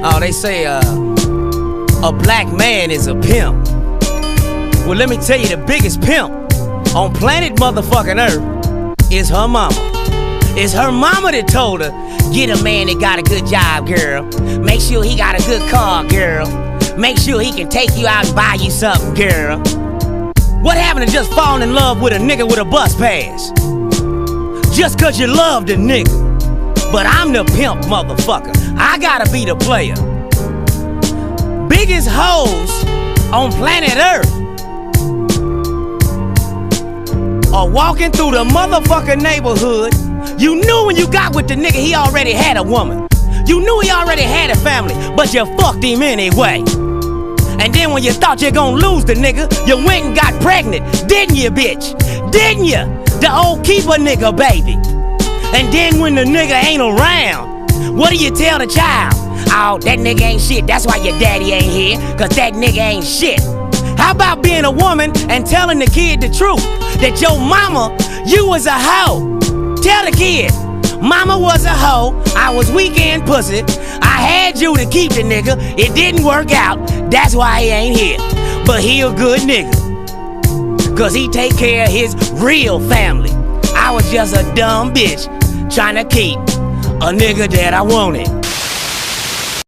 Oh, they say a black man is a pimp. Well, let me tell you, the biggest pimp on planet motherfucking Earth is her mama. It's her mama that told her, get a man that got a good job, girl. Make sure he got a good car, girl. Make sure he can take you out and buy you something, girl. What happened to just falling in love with a nigga with a bus pass? Just cause you love the nigga. But I'm the pimp, motherfucker. I gotta be the player. Biggest hoes on planet Earth are walking through the motherfucking neighborhood. You knew when you got with the nigga he already had a woman. You knew he already had a family, but you fucked him anyway. And then when you thought you gonna lose the nigga, you went and got pregnant, didn't you, bitch? Didn't you? The old keeper nigga, baby. And then when the nigga ain't around, what do you tell the child? Oh, that nigga ain't shit, that's why your daddy ain't here, cause that nigga ain't shit. How about being a woman and telling the kid the truth? That your mama, you was a hoe. Tell the kid, mama was a hoe, I was weekend pussy. I had you to keep the nigga, it didn't work out, that's why he ain't here. But he a good nigga, cause he take care of his real family. I was just a dumb bitch trying to keep a nigga that I wanted.